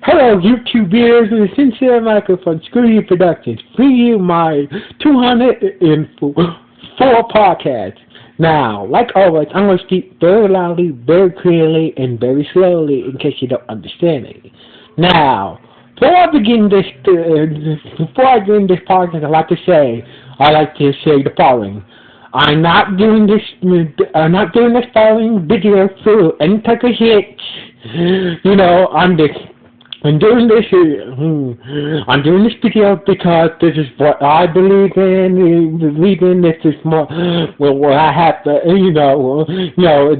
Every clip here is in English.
Hello, YouTube viewers, and the Sincere Microphone Screw You Productions. Bring you my 204 podcast. Now, like always, I'm going to speak very loudly, very clearly, and very slowly in case you don't understand it. Now, before I begin this podcast, I like to say the following. I'm not doing this following video for any type of hits. I'm doing this video because this is what I believe in. This is more what I have to,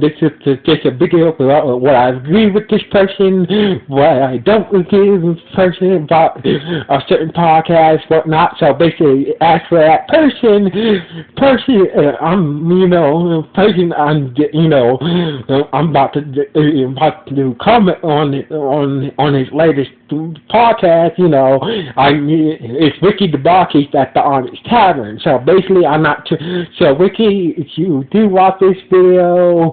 this is just a video for what I agree with this person, what I don't agree with this person about a certain podcast, whatnot. So basically, as for that person, I'm about to comment on his latest podcast. It's Ricky DeBarkis at the Onyx Tavern. So basically, so Ricky, if you do watch this video,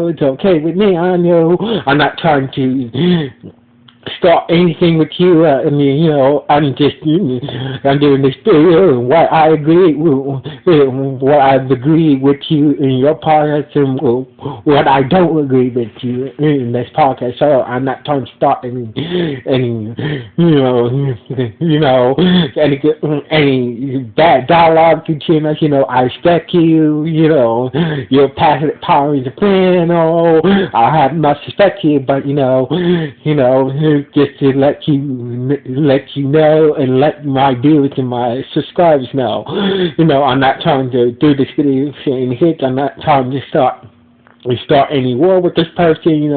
it's okay with me. I know I'm not trying to start anything with you, I'm doing this video and what I agree with, what I agree with you in your podcast and what I don't agree with you in this podcast. So I'm not trying to start any bad dialogue between us. I respect you. Your passionate power is a friend. I have much respect for you, but just to let you know and let my viewers and my subscribers know. I'm not trying to do this video saying hits. I'm not trying to start any war with this person.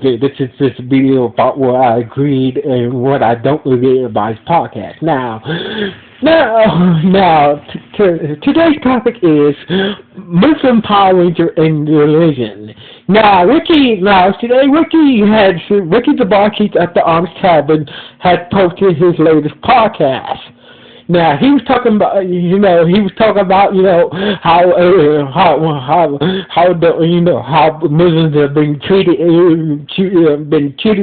This is this video about what I agreed and what I don't agree about his podcast. Now, today's topic is Muslim Power Ranger and religion. Ricky DeBarkis at the Onyx Tavern had posted his latest podcast. Now he was talking about, how Muslims have been treated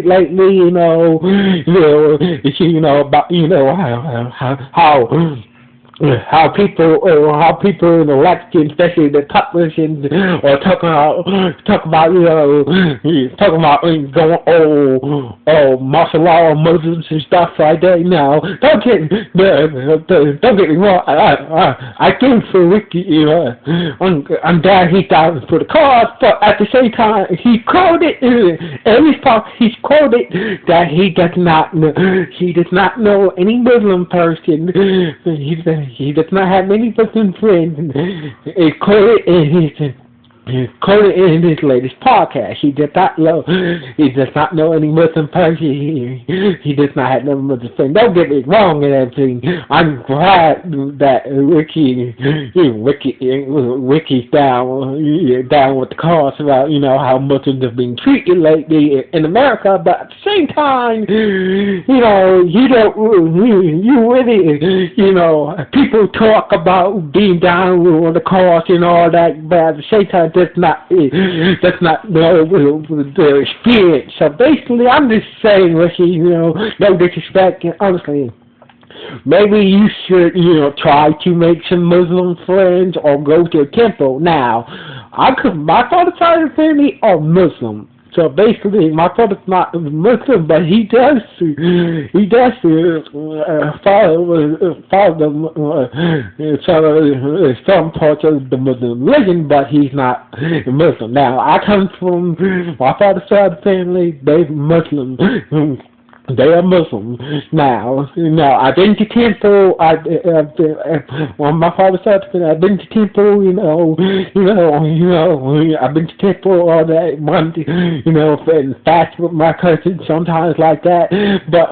lately. How people in the Latin, especially the top Russians, are talking about going martial law Muslims and stuff like that. Now, don't get me wrong. I think for Ricky, I'm glad he's down for the cause, but at the same time, he quoted that he does not know any Muslim person. He does not have many Muslim friends. It's quoted in his latest podcast. He does not know any Muslim person. He does not have no Muslim friends. Don't get me wrong and everything. I'm glad that Ricky's down with the cause about how Muslims have been treated lately in America. But at the same time, people talk about being down with the cause and all that, but at the same time, that's not the experience. So basically, I'm just saying, Ricky, no disrespect, and honestly, maybe you should, try to make some Muslim friends or go to a temple. Now, my father's side of the family are Muslim. So basically, my father's not Muslim, but he does follow some parts of the Muslim religion, but he's not Muslim. Now, I come from my father's side of the family; they're Muslim. They are Muslim. Now, I've been to temple. On my father's side, I've been to temple. I've been to temple all that Monday. And fast with my cousins sometimes like that. But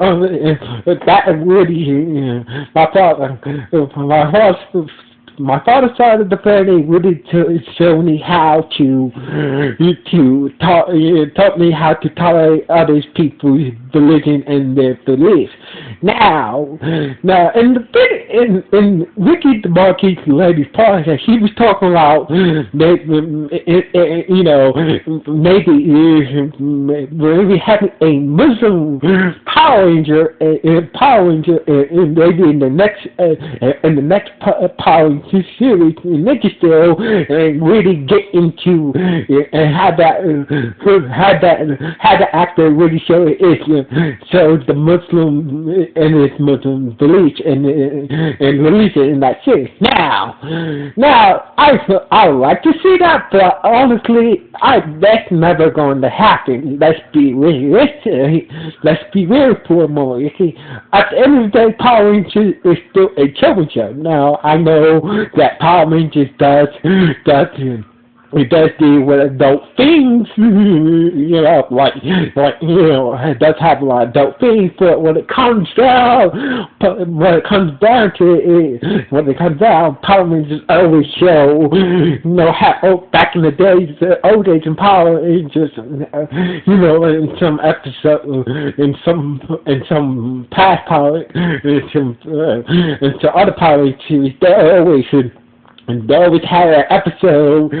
that really, my father's my father's side of the family really showed me how to taught me how to tolerate other people's religion and their beliefs. Now, in Ricky the Marquis Lady's podcast, he was talking about maybe having a Muslim Power Ranger, maybe in the next Power Ranger series, Ninja Steel, and really get into and have the actor really show the Muslim and his Muslim beliefs and release it in that series. Now, I would like to see that, but honestly, that's never going to happen. Let's be realistic. Let's be real for a moment. You see, at the end of the day, Power Rangers is still a children's show. Now, I know that Power Rangers does it does deal with adult things, it does have a lot of adult things, but when it comes down to it, Power Rangers always show, how back in the days, the old days in Power Rangers, in some episodes, in some past Power, in some other Power Rangers series, they always had an episode,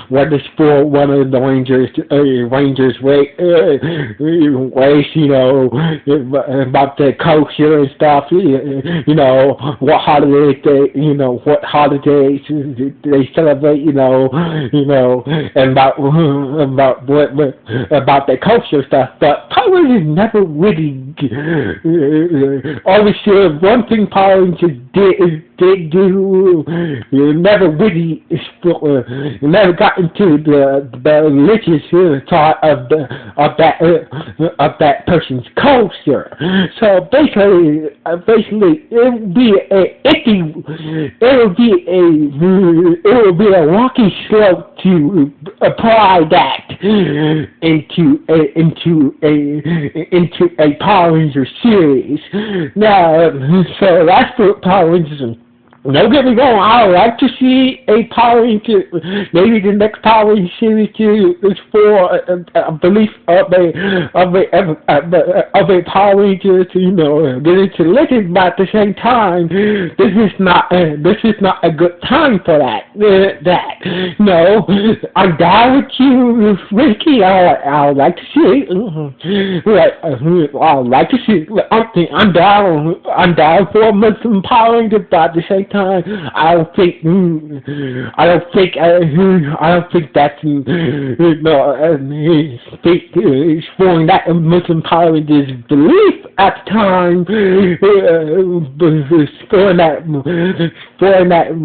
where they for one of the Rangers race, about the culture and stuff, what holidays they celebrate, and about their culture stuff. But Power Rangers never really, always said one thing Power Rangers did do. You never really, never got into the religious part of that person's culture. So basically, it will be a rocky slope to apply that into a Power Ranger series. Now, so that's what Power Rangers. Don't get me wrong, I would like to see a Power Ranger, maybe the next Power Ranger series is for a belief of a Power Ranger to, get into religion, but at the same time, this is not a good time for that. I'm down with you, Ricky. I would like to see it. I would like to see it. I'm down for a Muslim Power Ranger, but at the same time, I don't think that's exploring that Muslim Power Rangers belief at the time, exploring that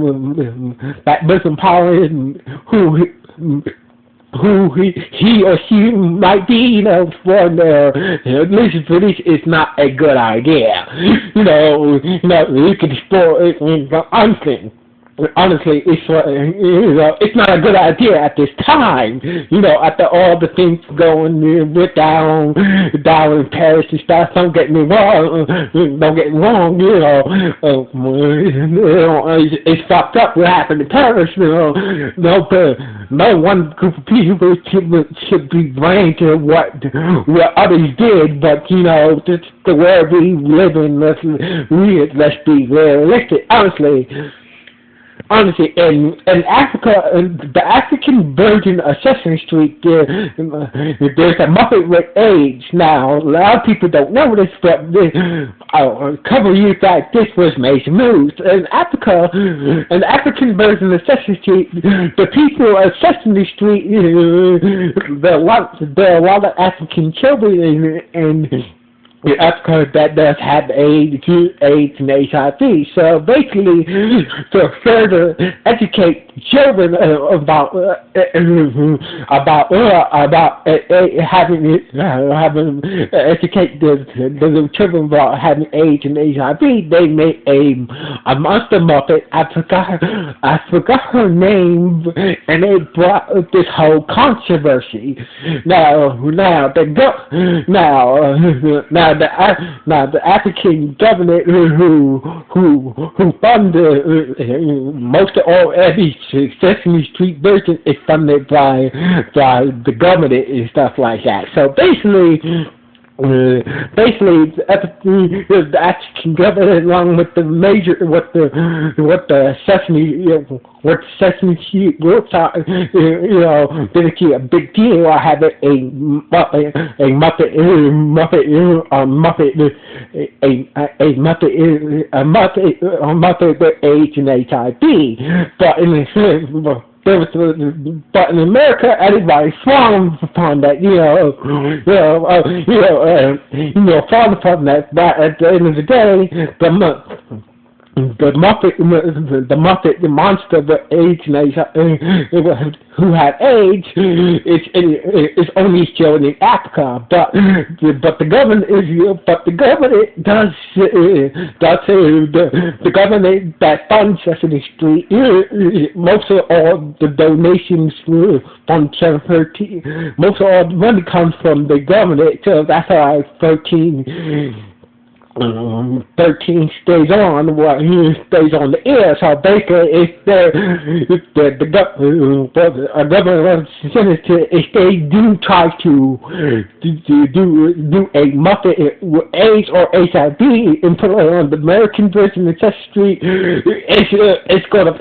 Muslim Power Ranger who he or she might be, for their religious beliefs is not a good idea. You can explore it, honestly, it's not a good idea at this time. After all the things going down in Paris and stuff. Don't get me wrong. It's fucked up what happened in Paris. No one group of people should be blamed to what others did, but just the world we live in. Let's be realistic. Honestly, in Africa, the African version of Sesame Street, there's a Muppet with AIDS. Now, a lot of people don't know this, but a couple of years back, this was major news. In Africa, in the African version of Sesame Street, the people of Sesame Street, there are a lot of African children in Africa that does have AIDS and HIV. So basically, to further educate children about educate the little children about having AIDS and HIV, they made a monster Muppet. I forgot her name, and it brought this whole controversy. Now now the African government who funded most of all every Sesame Street version is funded by the government and stuff like that. So basically, the African government, along with the Sesame Street groups are, dedicate a big deal. I have a Muppet with AIDS and HIV, but in America, everybody frowns upon that, frown upon that. But at the end of the day, the Muppet, the monster with AIDS and who had AIDS is only shown in Africa, but the government the government that funds Sesame Street, most of all the donations from Channel 13, most of all the money comes from the government, so that's why 13 stays on the air. So basically, if the government representative, if they do try to do a Muppet with AIDS or HIV and put it on the American version of Sesame Street, it's gonna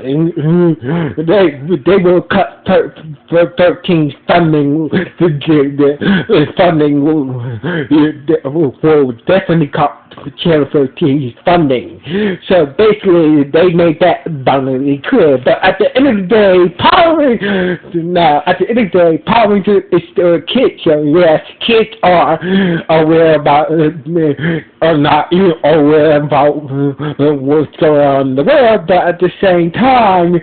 they will cut 13's funding. The funding will definitely cut Channel 13's funding. So basically, they made that abundantly clear. But at the end of the day, Power Rangers is still a kid show. Yes, kids are aware about what's going on in the world, but at the same time,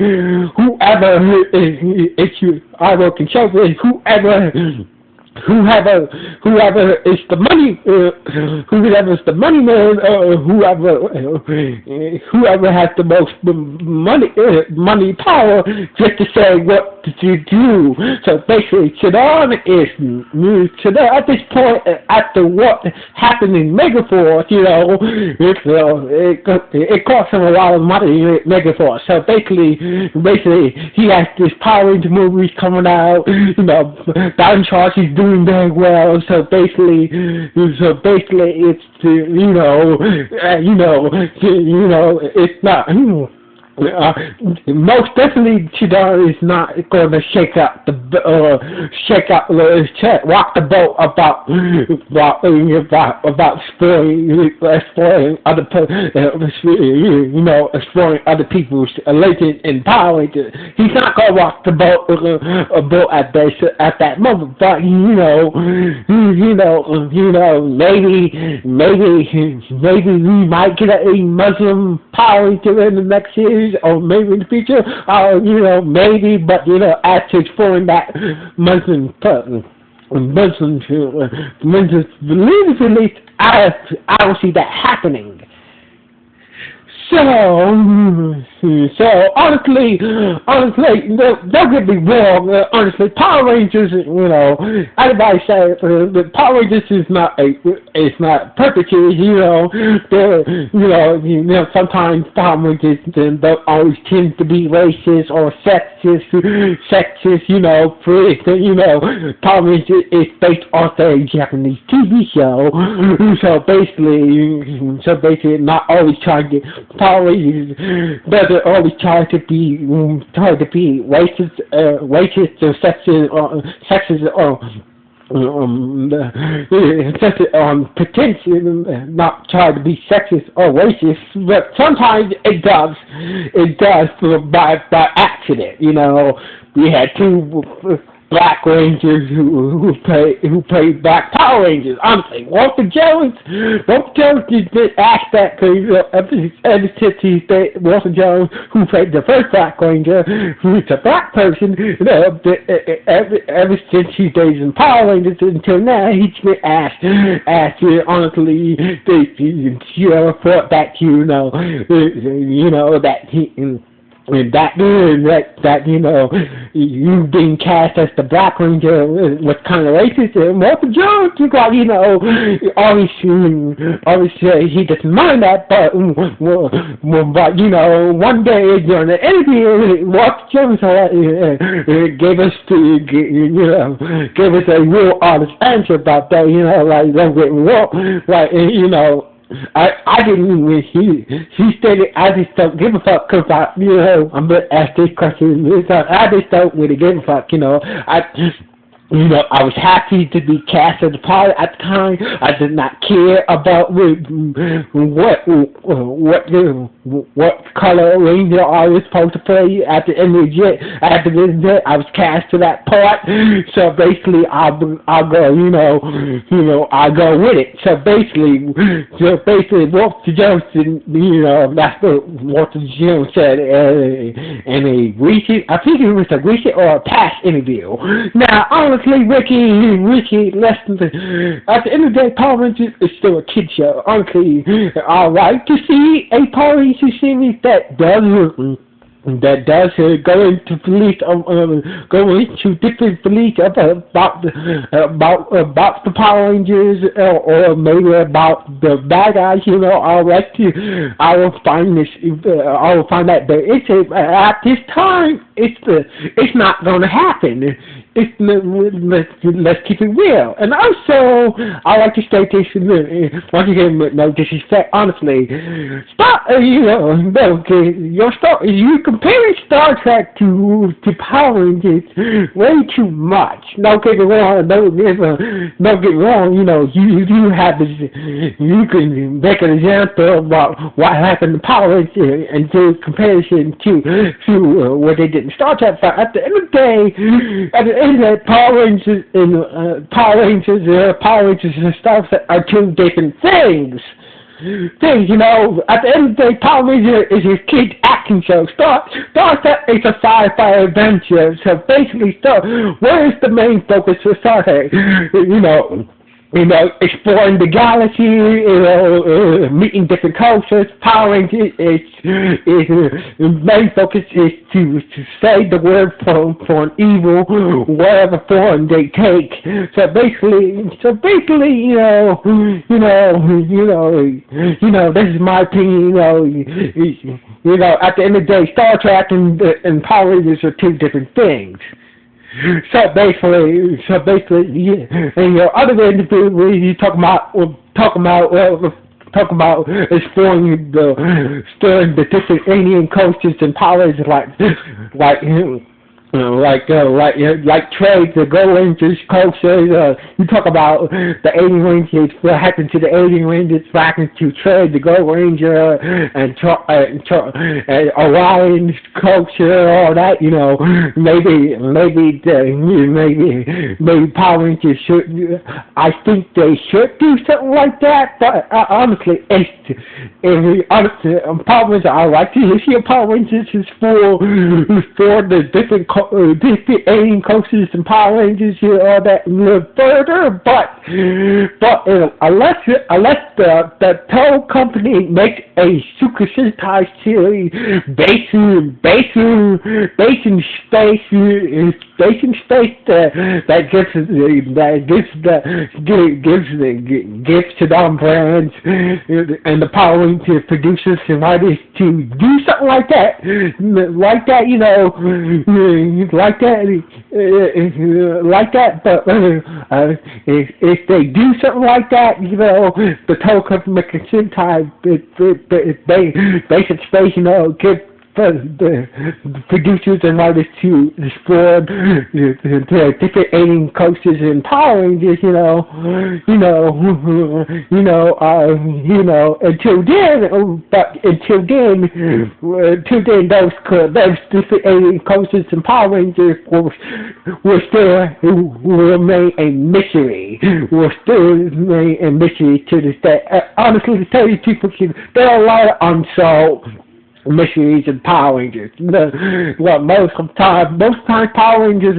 whoever is the money man, whoever has the most money power, just to say what to do. So basically, Shadon at this point, after what happened in Megaforce, it cost him a lot of money in Megaforce. So basically, he has this Power Ranger movies coming out. Down Charge is doing very well. So basically, it's it's not. Most definitely, Chidar is not going to rock the boat about exploring other people's legend and power. He's not going to rock the boat at that moment. But maybe we might get a Muslim Power Ranger in the next series, or maybe in the future, maybe, but as to exploring that Muslim belief, I don't see that happening. So honestly, don't get me wrong. Honestly, Power Rangers, everybody say the Power Rangers is not perpetuity. Sometimes Power Rangers don't always tend to be racist or sexist. Power Rangers is based off a Japanese TV show. So basically, not always trying to Power Rangers doesn't always try to be racist or sexist or potentially not try to be sexist or racist, but sometimes it does by accident. We had two Black Rangers who played Black Power Rangers. Honestly, Walter Jones has been asked that because ever since Walter Jones, who played the first Black Ranger, who's a black person, ever since he's days in Power Rangers until now, he's been asked honestly, thought that that he and that you being cast as the Black Ranger was kind of racist. And Walter Jones, like, obviously he doesn't mind that, but one day during the interview, Walter Jones gave us a real honest answer about that. Like, don't get me wrong, like, I didn't even, he stated, I just don't give a fuck, because I'm going to ask this question, I just don't really give a fuck, I was happy to be cast as a pilot at the time. I did not care about what color ranger I was supposed to play. At the end of the day, I was cast to that part. So basically, I'll go, I go with it. So basically, Walter Jones, that's what Walter Jones said in a recent, I think it was a recent or a past interview. Now, honestly, Ricky, less than at the end of the day, Power Rangers is still a kid show. Honestly, I like to see a Power Rangers series that does go into different beliefs about the Power Rangers, or maybe about the bad guys. I will find that at this time it's not going to happen. Let's keep it real. And also, I like to state this once again, with no disrespect. Honestly, stop. You comparing Star Trek to Power Rangers way too much. Don't get me wrong. You have this. You can make an example about what happened to Power Rangers and do comparison to what they did in Star Trek. But at the end of the day, Power Rangers and Star Trek are two different things. At the end of the day, Power Rangers is a kid action show. Star Trek is a sci-fi adventure. So basically, where is the main focus for Star Trek? Exploring the galaxy, meeting different cultures. Power Rangers main focus is to save the world from evil, whatever form they take. So basically, this is my opinion. At the end of the day, Star Trek and Power Rangers are two different things. So basically, in your other interview, where you talk about exploring the different alien cultures and powers, like trade the Go Rangers culture. You talk about the Alien Rangers, what happened to the Alien Rangers back into Trade the Go Ranger and Orion's culture, all that. Maybe Power Rangers should. I think they should do something like that. But honestly, Power Rangers, I like to see Power Rangers is for the different alien cultures and Power Rangers, all that further, but unless the tow company makes a Super Sentai series based in space that gives to them brands and the Power Rangers producers and writers to do something like that, but if they do something like that, the tow company can Sentai basic space, give the producers and writers to explore the different alien cultures and Power Rangers, until then, those different alien cultures and Power Rangers will still remain a mystery. To this day. Honestly, to tell you people, there are a lot of unsolved mysteries and Power Rangers. Most time Power Rangers,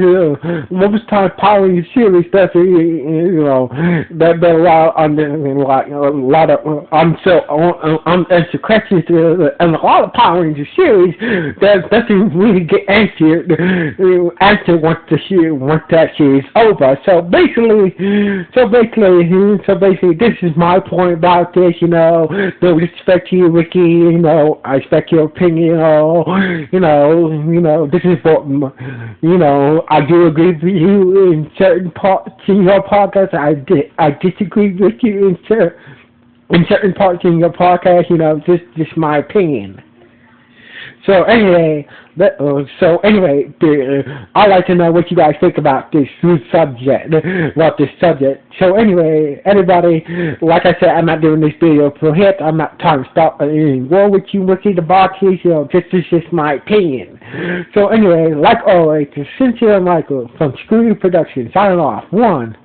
most time Power Rangers series does, that there are a lot of unanswered questions, and a lot of Power Rangers series that doesn't really get answered once that series over. So basically, this is my point about this. No disrespect to you, Ricky. I respect your opinion. This is what I do agree with you in certain parts in your podcast. I disagree with you in certain parts in your podcast. Just my opinion. So anyway, I'd like to know what you guys think about this subject. So anyway, everybody, like I said, I'm not doing this video for hit. I'm not trying to start any war with you, Ricky the Boxes. This is just my opinion. So anyway, like always, Sincere Michael from Screw You Productions signing off. 1.